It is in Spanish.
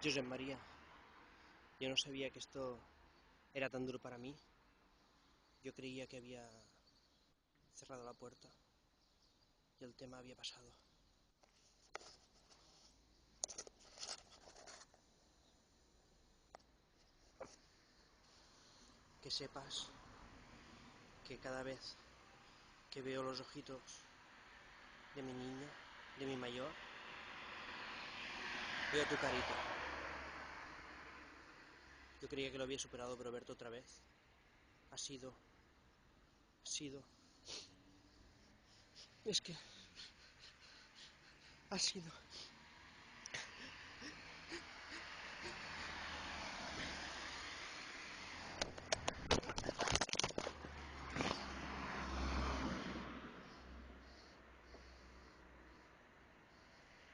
Josep María, yo no sabía que esto era tan duro para mí. Yo creía que había cerrado la puerta y el tema había pasado. Que sepas que cada vez que veo los ojitos de mi niño, de mi mayor, veo tu carita. Yo creía que lo había superado, pero verte otra vez ha sido... Es que... Ha sido